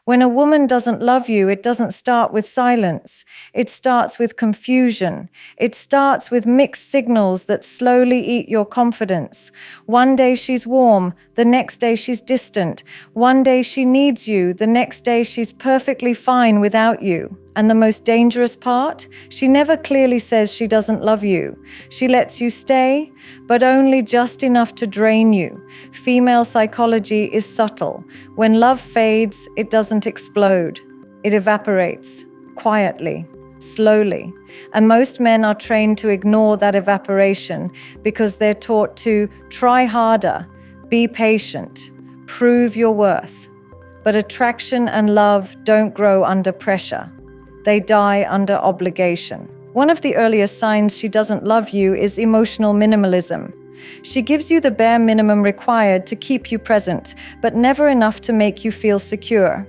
When a woman doesn't love you, it doesn't start with silence. It starts with confusion. It starts with mixed signals that slowly eat your confidence. One day she's warm, the next day she's distant. One day she needs you, the next day she's perfectly fine without you. And the most dangerous part? She never clearly says she doesn't love you. She lets you stay, but only just enough to drain you. Female psychology is subtle. When love fades, it doesn't explode. It evaporates, quietly, slowly. And most men are trained to ignore that evaporation because they're taught to try harder, be patient, prove your worth. But attraction and love don't grow under pressure. They die under obligation. One of the earliest signs she doesn't love you is emotional minimalism. She gives you the bare minimum required to keep you present, but never enough to make you feel secure.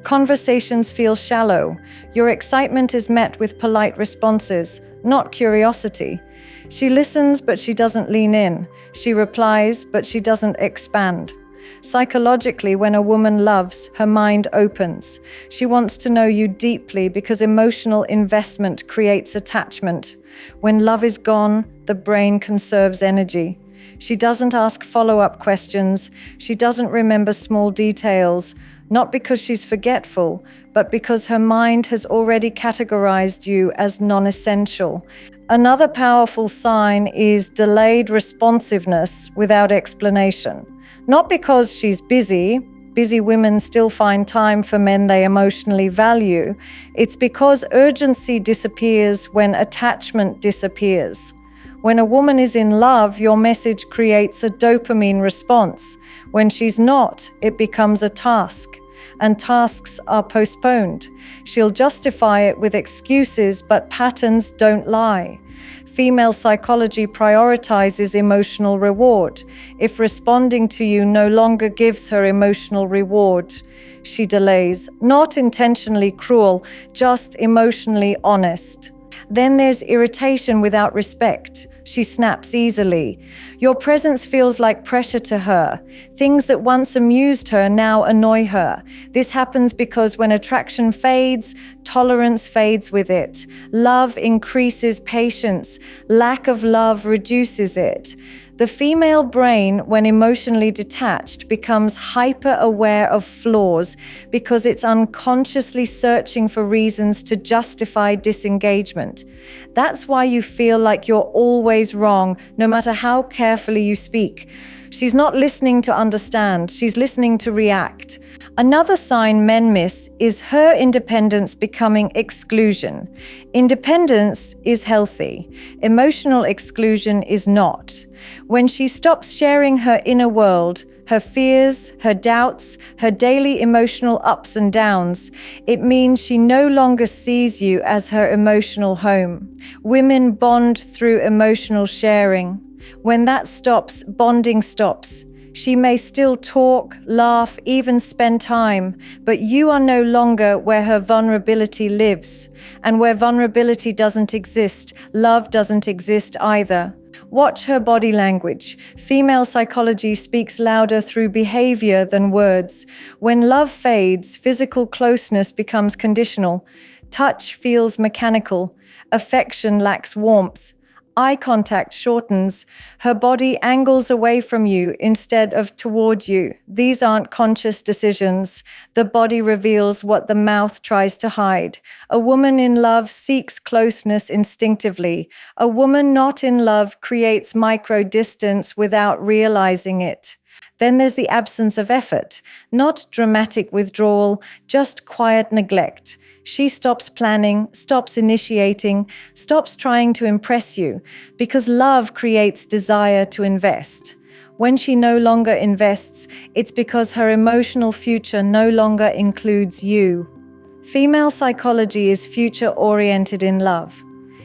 Conversations feel shallow. Your excitement is met with polite responses, not curiosity. She listens, but she doesn't lean in. She replies, but she doesn't expand. Psychologically, when a woman loves, her mind opens. She wants to know you deeply because emotional investment creates attachment. When love is gone, the brain conserves energy. She doesn't ask follow-up questions. She doesn't remember small details, not because she's forgetful, but because her mind has already categorized you as non-essential. Another powerful sign is delayed responsiveness without explanation. Not because she's busy. Busy women still find time for men they emotionally value. It's because urgency disappears when attachment disappears. When a woman is in love, your message creates a dopamine response. When she's not, it becomes a task. And tasks are postponed. She'll justify it with excuses, but patterns don't lie. Female psychology prioritizes emotional reward. If responding to you no longer gives her emotional reward, she delays. Not intentionally cruel, just emotionally honest. Then there's irritation without respect. She snaps easily. Your presence feels like pressure to her. Things that once amused her now annoy her. This happens because when attraction fades, tolerance fades with it. Love increases patience. Lack of love reduces it. The female brain, when emotionally detached, becomes hyper-aware of flaws because it's unconsciously searching for reasons to justify disengagement. That's why you feel like you're always wrong, no matter how carefully you speak. She's not listening to understand, she's listening to react. Another sign men miss is her independence becoming exclusion. Independence is healthy. Emotional exclusion is not. When she stops sharing her inner world, her fears, her doubts, her daily emotional ups and downs, it means she no longer sees you as her emotional home. Women bond through emotional sharing. When that stops, bonding stops. She may still talk, laugh, even spend time, but you are no longer where her vulnerability lives. And where vulnerability doesn't exist, love doesn't exist either. Watch her body language. Female psychology speaks louder through behavior than words. When love fades, physical closeness becomes conditional. Touch feels mechanical. Affection lacks warmth. Eye contact shortens. Her body angles away from you instead of toward you. These aren't conscious decisions. The body reveals what the mouth tries to hide. A woman in love seeks closeness instinctively. A woman not in love creates micro-distance without realizing it. Then there's the absence of effort. Not dramatic withdrawal, just quiet neglect. She stops planning, stops initiating, stops trying to impress you, because love creates desire to invest. When she no longer invests, it's because her emotional future no longer includes you. Female psychology is future-oriented in love.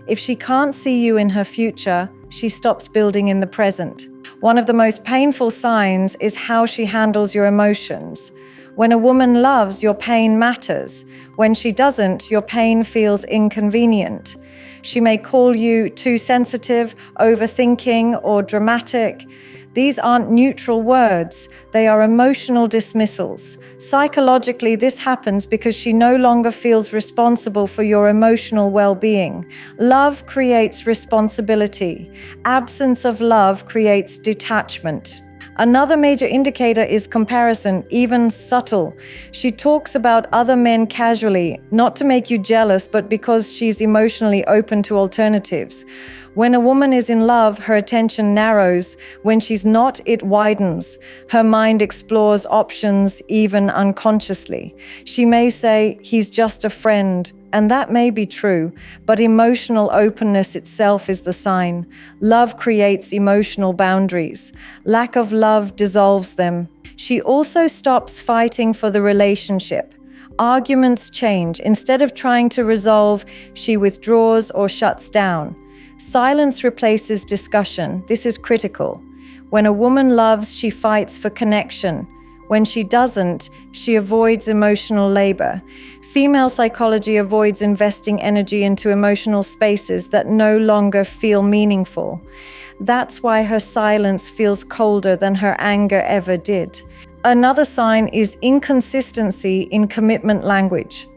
If she can't see you in her future, she stops building in the present. One of the most painful signs is how she handles your emotions. When a woman loves, your pain matters. When she doesn't, your pain feels inconvenient. She may call you too sensitive, overthinking, or dramatic. These aren't neutral words, they are emotional dismissals. Psychologically, this happens because she no longer feels responsible for your emotional well-being. Love creates responsibility. Absence of love creates detachment. Another major indicator is comparison, even subtle. She talks about other men casually, not to make you jealous, but because she's emotionally open to alternatives. When a woman is in love, her attention narrows. When she's not, it widens. Her mind explores options, even unconsciously. She may say, "He's just a friend," and that may be true, but emotional openness itself is the sign. Love creates emotional boundaries. Lack of love dissolves them. She also stops fighting for the relationship. Arguments change. Instead of trying to resolve, she withdraws or shuts down. Silence replaces discussion. This is critical. When a woman loves, she fights for connection. When she doesn't, she avoids emotional labor. Female psychology avoids investing energy into emotional spaces that no longer feel meaningful. That's why her silence feels colder than her anger ever did. Another sign is inconsistency in commitment language.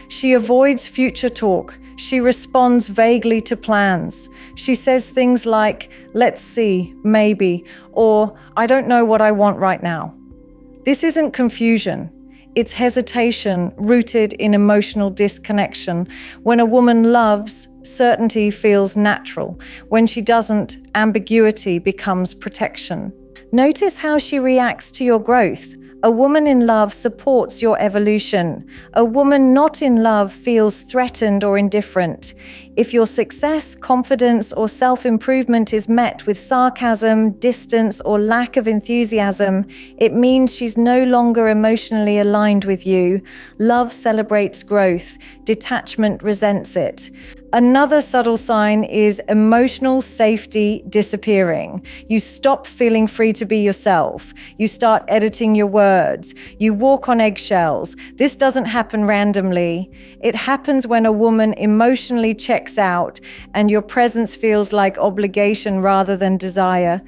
She avoids future talk. She responds vaguely to plans. She says things like, "Let's see, maybe," or "I don't know what I want right now." This isn't confusion. It's hesitation rooted in emotional disconnection. When a woman loves, certainty feels natural. When she doesn't, ambiguity becomes protection. Notice how she reacts to your growth. A woman in love supports your evolution. A woman not in love feels threatened or indifferent. If your success, confidence, or self-improvement is met with sarcasm, distance, or lack of enthusiasm, it means she's no longer emotionally aligned with you. Love celebrates growth. Detachment resents it. Another subtle sign is emotional safety disappearing. You stop feeling free to be yourself. You start editing your words. You walk on eggshells. This doesn't happen randomly. It happens when a woman emotionally checks out and your presence feels like obligation rather than desire.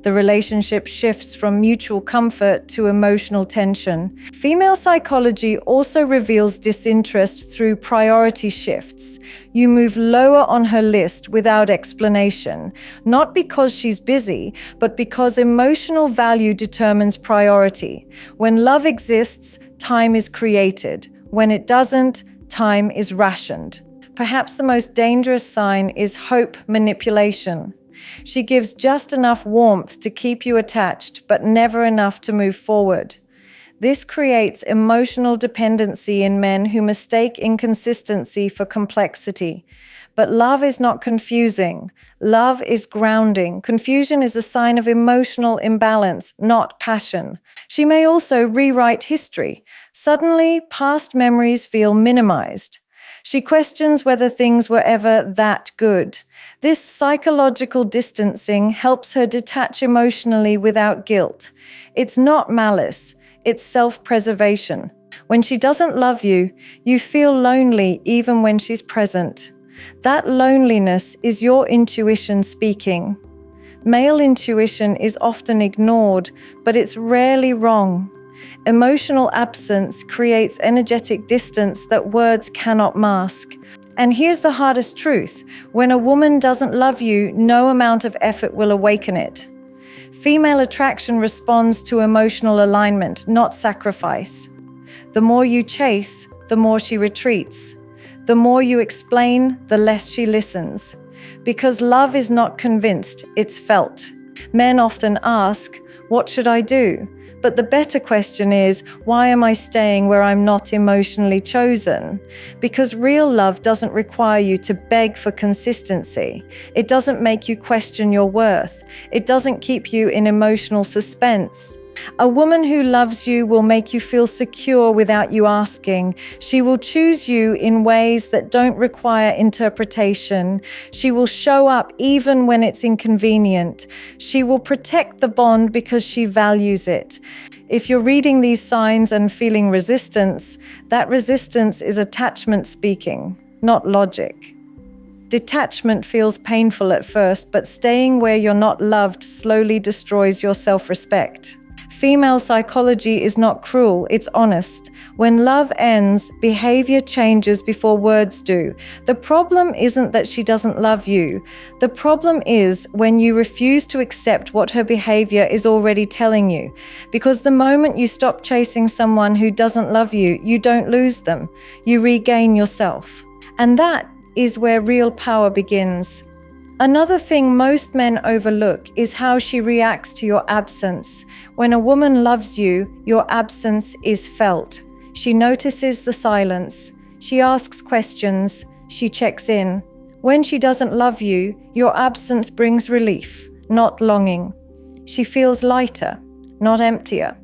The relationship shifts from mutual comfort to emotional tension. Female psychology also reveals disinterest through priority shifts. You move lower on her list without explanation, not because she's busy, but because emotional value determines priority. When love exists, time is created. When it doesn't, time is rationed. Perhaps the most dangerous sign is hope manipulation. She gives just enough warmth to keep you attached, but never enough to move forward. This creates emotional dependency in men who mistake inconsistency for complexity. But love is not confusing. Love is grounding. Confusion is a sign of emotional imbalance, not passion. She may also rewrite history. Suddenly, past memories feel minimized. She questions whether things were ever that good. This psychological distancing helps her detach emotionally without guilt. It's not malice. It's self-preservation. When she doesn't love you, you feel lonely even when she's present. That loneliness is your intuition speaking. Male intuition is often ignored, but it's rarely wrong. Emotional absence creates energetic distance that words cannot mask. And here's the hardest truth. When a woman doesn't love you, no amount of effort will awaken it. Female attraction responds to emotional alignment, not sacrifice. The more you chase, the more she retreats. The more you explain, the less she listens. Because love is not convinced, it's felt. Men often ask, "What should I do?" But the better question is, why am I staying where I'm not emotionally chosen? Because real love doesn't require you to beg for consistency. It doesn't make you question your worth. It doesn't keep you in emotional suspense. A woman who loves you will make you feel secure without you asking. She will choose you in ways that don't require interpretation. She will show up even when it's inconvenient. She will protect the bond because she values it. If you're reading these signs and feeling resistance, that resistance is attachment speaking, not logic. Detachment feels painful at first, but staying where you're not loved slowly destroys your self-respect. Female psychology is not cruel, it's honest. When love ends, behavior changes before words do. The problem isn't that she doesn't love you. The problem is when you refuse to accept what her behavior is already telling you. Because the moment you stop chasing someone who doesn't love you, you don't lose them. You regain yourself. And that is where real power begins. Another thing most men overlook is how she reacts to your absence. When a woman loves you, your absence is felt. She notices the silence. She asks questions. She checks in. When she doesn't love you, your absence brings relief, not longing. She feels lighter, not emptier.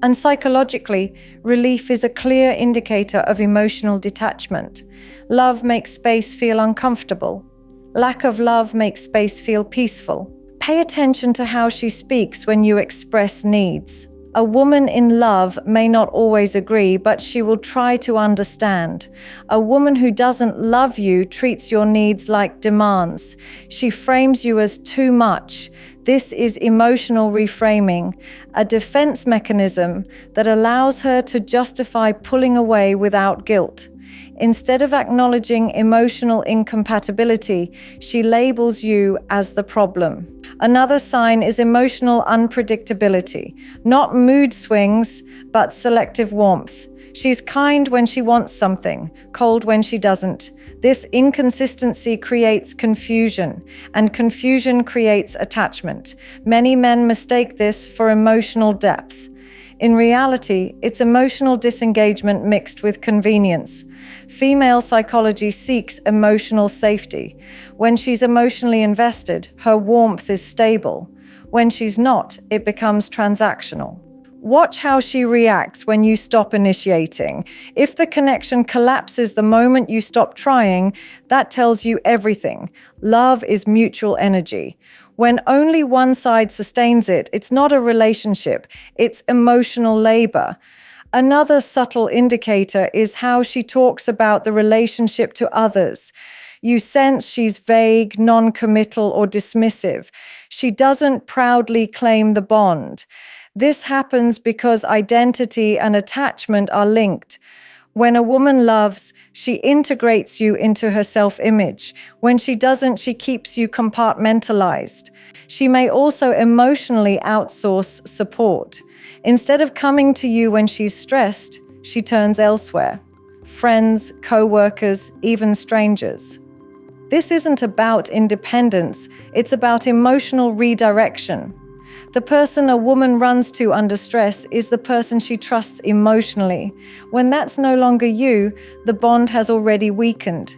And psychologically, relief is a clear indicator of emotional detachment. Love makes space feel uncomfortable. Lack of love makes space feel peaceful. Pay attention to how she speaks when you express needs. A woman in love may not always agree, but she will try to understand. A woman who doesn't love you treats your needs like demands. She frames you as too much. This is emotional reframing, a defense mechanism that allows her to justify pulling away without guilt. Instead of acknowledging emotional incompatibility, she labels you as the problem. Another sign is emotional unpredictability, not mood swings, but selective warmth. She's kind when she wants something, cold when she doesn't. This inconsistency creates confusion, and confusion creates attachment. Many men mistake this for emotional depth. In reality, it's emotional disengagement mixed with convenience. Female psychology seeks emotional safety. When she's emotionally invested, her warmth is stable. When she's not, it becomes transactional. Watch how she reacts when you stop initiating. If the connection collapses the moment you stop trying, that tells you everything. Love is mutual energy. When only one side sustains it, it's not a relationship, it's emotional labor. Another subtle indicator is how she talks about the relationship to others. You sense she's vague, non-committal, or dismissive. She doesn't proudly claim the bond. This happens because identity and attachment are linked. When a woman loves, she integrates you into her self-image. When she doesn't, she keeps you compartmentalized. She may also emotionally outsource support. Instead of coming to you when she's stressed, she turns elsewhere. Friends, co-workers, even strangers. This isn't about independence, it's about emotional redirection. The person a woman runs to under stress is the person she trusts emotionally. When that's no longer you, the bond has already weakened.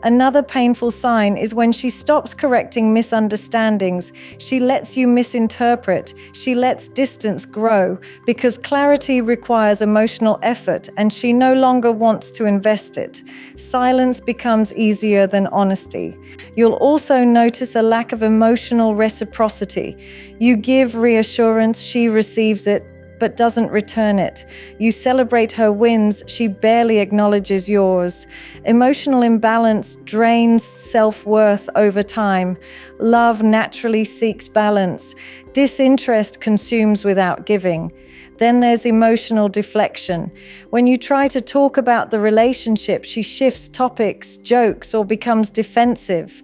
Another painful sign is when she stops correcting misunderstandings. She lets you misinterpret. She lets distance grow because clarity requires emotional effort and she no longer wants to invest it. Silence becomes easier than honesty. You'll also notice a lack of emotional reciprocity. You give reassurance, she receives it, but doesn't return it. You celebrate her wins, she barely acknowledges yours. Emotional imbalance drains self-worth over time. Love naturally seeks balance. Disinterest consumes without giving. Then there's emotional deflection. When you try to talk about the relationship, she shifts topics, jokes, or becomes defensive.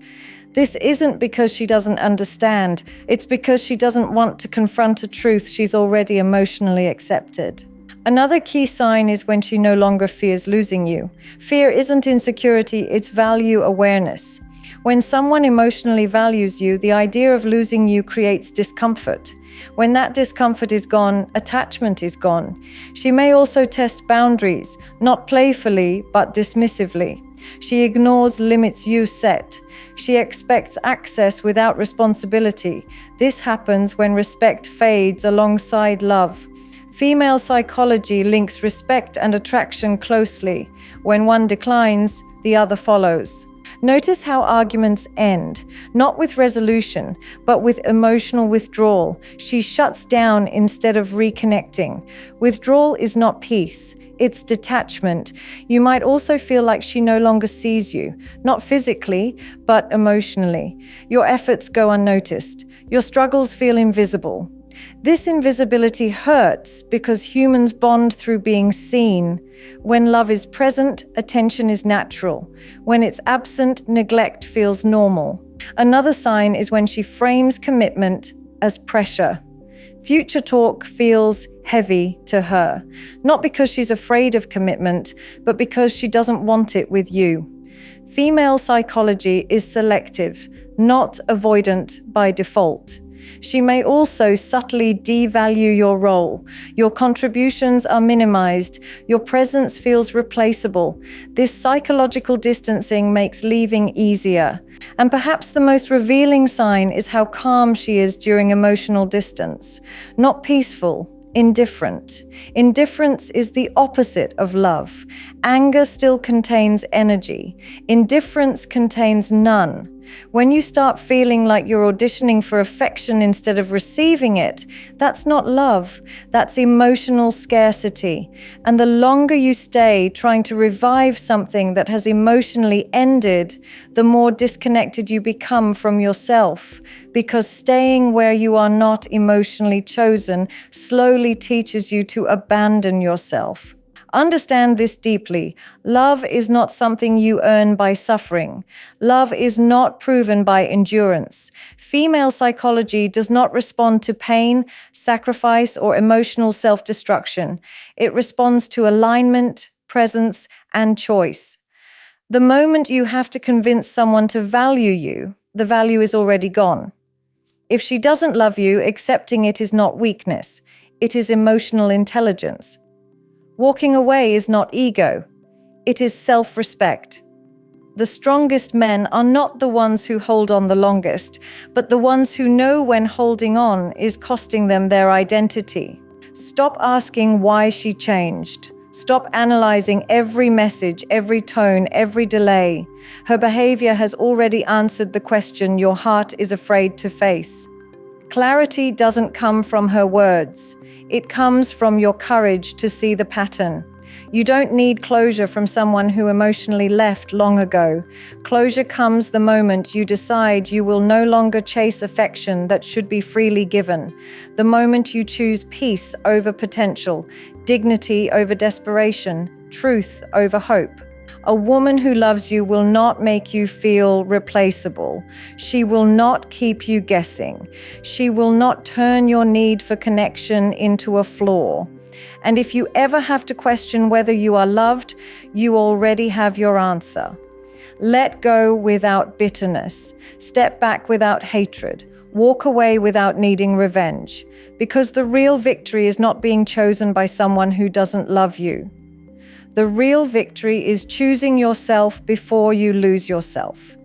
This isn't because she doesn't understand, it's because she doesn't want to confront a truth she's already emotionally accepted. Another key sign is when she no longer fears losing you. Fear isn't insecurity, it's value awareness. When someone emotionally values you, the idea of losing you creates discomfort. When that discomfort is gone, attachment is gone. She may also test boundaries, not playfully, but dismissively. She ignores limits you set. She expects access without responsibility. This happens when respect fades alongside love. Female psychology links respect and attraction closely. When one declines, the other follows. Notice how arguments end, not with resolution, but with emotional withdrawal. She shuts down instead of reconnecting. Withdrawal is not peace. It's detachment. You might also feel like she no longer sees you, not physically, but emotionally. Your efforts go unnoticed. Your struggles feel invisible. This invisibility hurts because humans bond through being seen. When love is present, attention is natural. When it's absent, neglect feels normal. Another sign is when she frames commitment as pressure. Future talk feels heavy to her, not because she's afraid of commitment, but because she doesn't want it with you. Female psychology is selective, not avoidant by default. She may also subtly devalue your role. Your contributions are minimized. Your presence feels replaceable. This psychological distancing makes leaving easier. And perhaps the most revealing sign is how calm she is during emotional distance. Not peaceful, indifferent. Indifference is the opposite of love. Anger still contains energy. Indifference contains none. When you start feeling like you're auditioning for affection instead of receiving it, that's not love, that's emotional scarcity. And the longer you stay trying to revive something that has emotionally ended, the more disconnected you become from yourself. Because staying where you are not emotionally chosen slowly teaches you to abandon yourself. Understand this deeply. Love is not something you earn by suffering. Love is not proven by endurance. Female psychology does not respond to pain, sacrifice, or emotional self-destruction. It responds to alignment, presence, and choice. The moment you have to convince someone to value you, the value is already gone. If she doesn't love you, accepting it is not weakness. It is emotional intelligence. Walking away is not ego. It is self-respect. The strongest men are not the ones who hold on the longest, but the ones who know when holding on is costing them their identity. Stop asking why she changed. Stop analyzing every message, every tone, every delay. Her behavior has already answered the question your heart is afraid to face. Clarity doesn't come from her words. It comes from your courage to see the pattern. You don't need closure from someone who emotionally left long ago. Closure comes the moment you decide you will no longer chase affection that should be freely given. The moment you choose peace over potential, dignity over desperation, truth over hope. A woman who loves you will not make you feel replaceable. She will not keep you guessing. She will not turn your need for connection into a flaw. And if you ever have to question whether you are loved, you already have your answer. Let go without bitterness. Step back without hatred. Walk away without needing revenge. Because the real victory is not being chosen by someone who doesn't love you. The real victory is choosing yourself before you lose yourself.